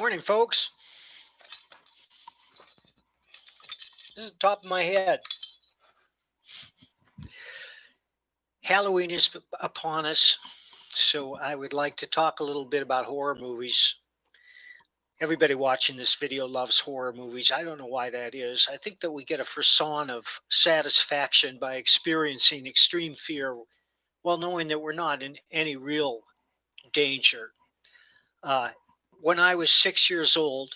Morning, folks. This is the top of my head. Halloween is upon us, so I would like to talk a little bit about horror movies. Everybody watching this video loves horror movies. I don't know why that is. I think that we get a frisson of satisfaction by experiencing extreme fear while knowing that we're not in any real danger. Uh, when I was 6 years old,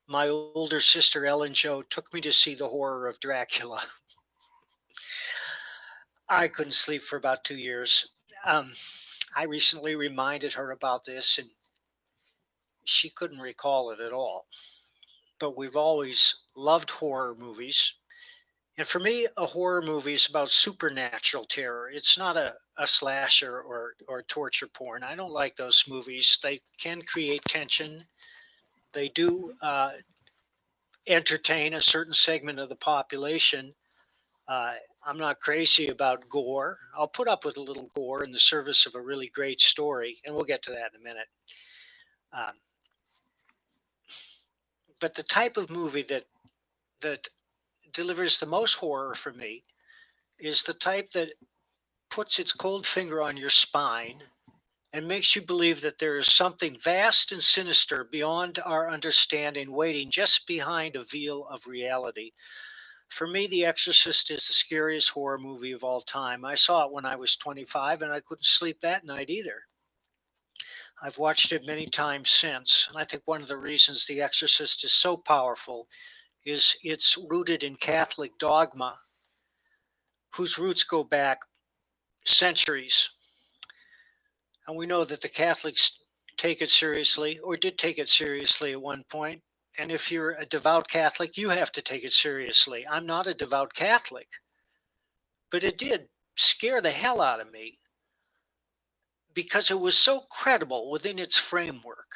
my older sister Ellen Jo took me to see the horror of Dracula. I couldn't sleep for about 2 years. Um, I recently reminded her about this, and she couldn't recall it at all. But we've always loved horror movies. And for me, a horror movie is about supernatural terror. It's not a slasher or torture porn. I don't like those movies. They can create tension. They do entertain a certain segment of the population. Uh, I'm not crazy about gore. I'll put up with a little gore in the service of a really great story, and we'll get to that in a minute. Um, but the type of movie that delivers the most horror for me is the type that puts its cold finger on your spine and makes you believe that there is something vast and sinister beyond our understanding waiting just behind a veil of reality. For me, The Exorcist is the scariest horror movie of all time. I saw it when I was 25 and I couldn't sleep that night either. I've watched it many times since, and I think one of the reasons The Exorcist is so powerful is it's rooted in Catholic dogma, whose roots go back centuries. And we know that the Catholics take it seriously, or did take it seriously at one point. And if you're a devout Catholic, you have to take it seriously. I'm not a devout Catholic, but it did scare the hell out of me because it was so credible within its framework.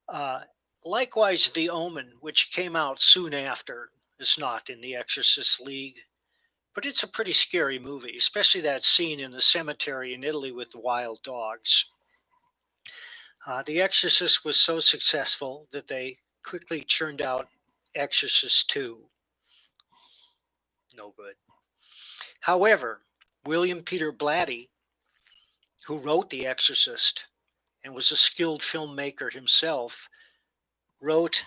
Uh, Likewise, The Omen, which came out soon after, is not in the Exorcist League, but it's a pretty scary movie, especially that scene in the cemetery in Italy with the wild dogs. The Exorcist was so successful that they quickly churned out Exorcist 2. No good. However, William Peter Blatty, who wrote The Exorcist and was a skilled filmmaker himself, wrote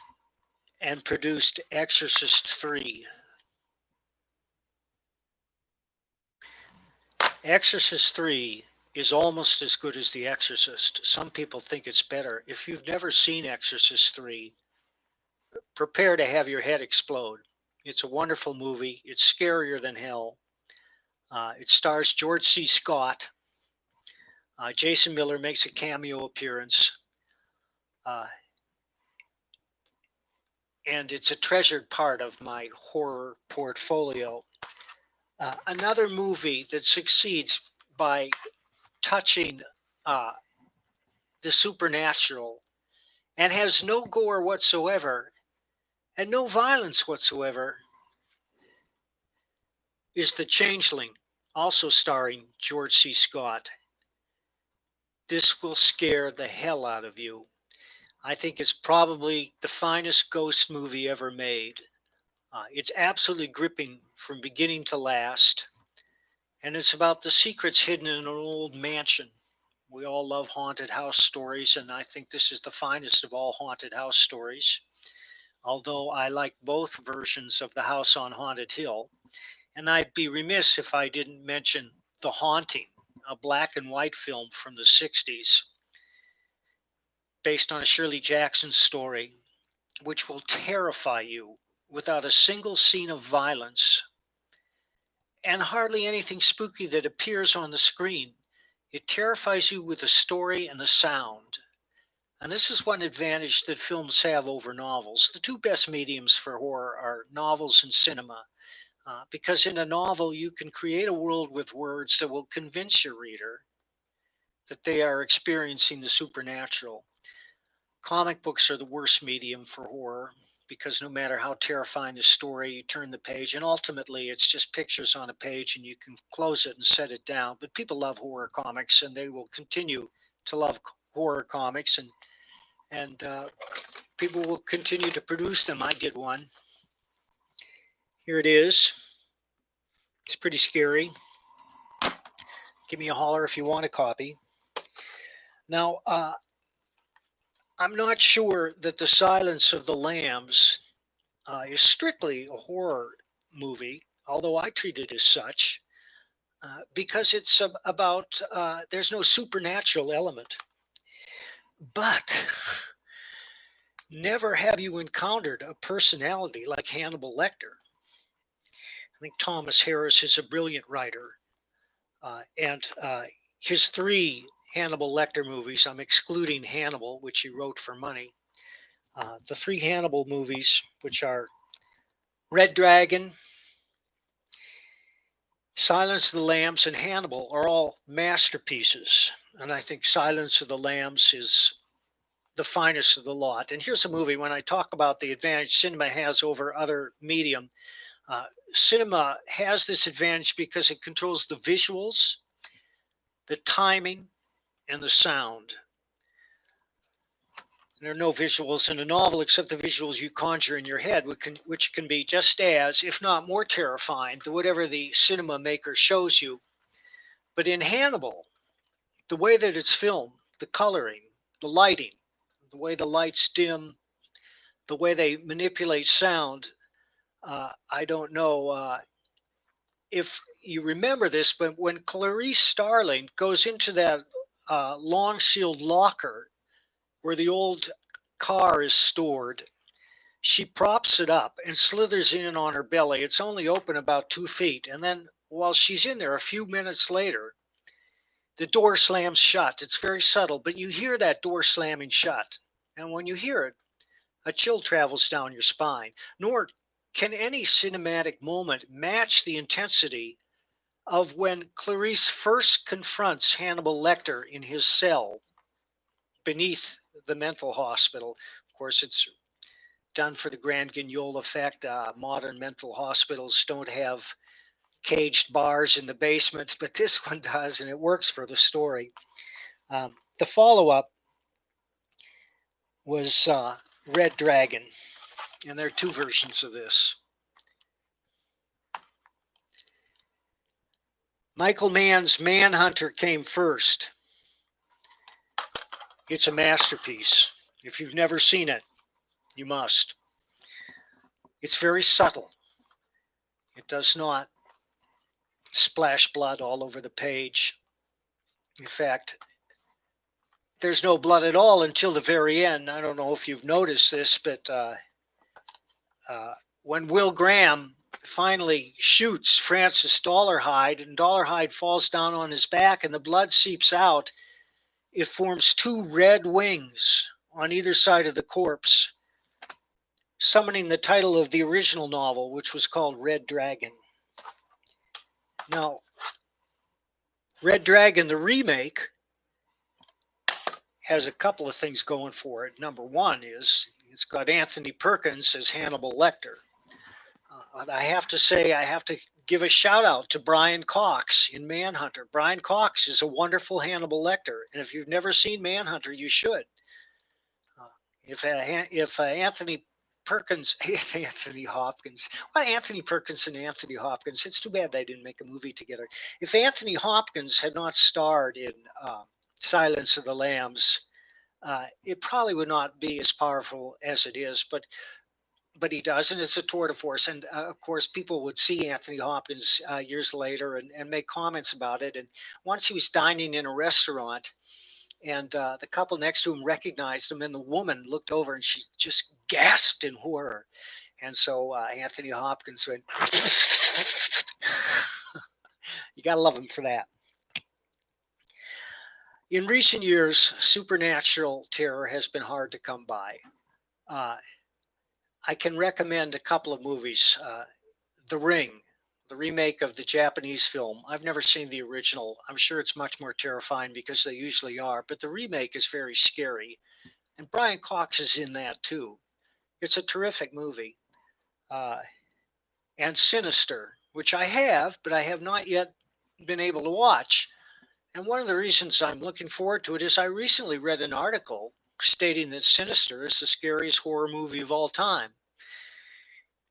and produced Exorcist 3. Exorcist 3 is almost as good as The Exorcist. Some people think it's better. If you've never seen Exorcist 3, prepare to have your head explode. It's a wonderful movie. It's scarier than hell. It stars George C. Scott. Jason Miller makes a cameo appearance. Uh, and it's a treasured part of my horror portfolio. Another movie that succeeds by touching uh, the supernatural and has no gore whatsoever and no violence whatsoever is The Changeling, also starring George C. Scott. This will scare the hell out of you. I think it's probably the finest ghost movie ever made. It's absolutely gripping from beginning to last, and it's about the secrets hidden in an old mansion. We all love haunted house stories, and I think this is the finest of all haunted house stories. Although I like both versions of The House on Haunted Hill. And I'd be remiss if I didn't mention The Haunting, a black and white film from the 60s, based on a Shirley Jackson story, which will terrify you without a single scene of violence and hardly anything spooky that appears on the screen. It terrifies you with the story and the sound. And this is one advantage that films have over novels. The two best mediums for horror are novels and cinema, because in a novel, you can create a world with words that will convince your reader that they are experiencing the supernatural. Comic books are the worst medium for horror because no matter how terrifying the story, you turn the page and ultimately it's just pictures on a page and you can close it and set it down. But people love horror comics and they will continue to love horror comics. and people will continue to produce them. I did one. Here it is. It's pretty scary. Give me a holler if you want a copy. Now, I'm not sure that The Silence of the Lambs is strictly a horror movie, although I treat it as such, because it's about, there's no supernatural element. But never have you encountered a personality like Hannibal Lecter. I think Thomas Harris is a brilliant writer, and his three Hannibal Lecter movies, I'm excluding Hannibal, which he wrote for money. The three Hannibal movies, which are Red Dragon, Silence of the Lambs, and Hannibal, are all masterpieces. And I think Silence of the Lambs is the finest of the lot. And here's a movie, when I talk about the advantage cinema has over other medium, cinema has this advantage because it controls the visuals, the timing, and the sound. There are no visuals in a novel except the visuals you conjure in your head, which can be just as, if not more terrifying than whatever the cinema maker shows you. But in Hannibal, the way that it's filmed, the coloring, the lighting, the way the lights dim, the way they manipulate sound, I don't know if you remember this, but when Clarice Starling goes into that long sealed locker where the old car is stored, she props it up and slithers in on her belly. It's only open about 2 feet. And then while she's in there, a few minutes later, the door slams shut. It's very subtle, but you hear that door slamming shut. And when you hear it, a chill travels down your spine. Nor can any cinematic moment match the intensity of when Clarice first confronts Hannibal Lecter in his cell beneath the mental hospital. Of course, it's done for the Grand Guignol effect. Modern mental hospitals don't have caged bars in the basement, but this one does, and it works for the story. The follow-up was Red Dragon, and there are two versions of this. Michael Mann's Manhunter came first. It's a masterpiece. If you've never seen it, you must. It's very subtle. It does not splash blood all over the page. In fact, there's no blood at all until the very end. I don't know if you've noticed this, but when Will Graham finally shoots Francis Dollarhide and Dollarhide falls down on his back and the blood seeps out, it forms two red wings on either side of the corpse, summoning the title of the original novel, which was called Red Dragon. Now, Red Dragon, the remake, has a couple of things going for it. Number one is it's got Anthony Perkins as Hannibal Lecter. And I have to say, I have to give a shout out to Brian Cox in Manhunter. Brian Cox is a wonderful Hannibal Lecter. And if you've never seen Manhunter, you should. If Anthony Perkins, Anthony Hopkins, well, Anthony Perkins and Anthony Hopkins, it's too bad they didn't make a movie together. If Anthony Hopkins had not starred in Silence of the Lambs, it probably would not be as powerful as it is, but he does, and it's a tour de force. And of course, people would see Anthony Hopkins years later and make comments about it. And once he was dining in a restaurant, and the couple next to him recognized him, and the woman looked over and she just gasped in horror. And so Anthony Hopkins went, you got to love him for that. In recent years, supernatural terror has been hard to come by. I can recommend a couple of movies. The Ring, the remake of the Japanese film. I've never seen the original. I'm sure it's much more terrifying because they usually are, but the remake is very scary. And Brian Cox is in that too. It's a terrific movie. And Sinister, which I have, but I have not yet been able to watch. And one of the reasons I'm looking forward to it is I recently read an article stating that Sinister is the scariest horror movie of all time.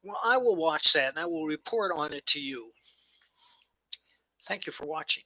Well, I will watch that and I will report on it to you. Thank you for watching.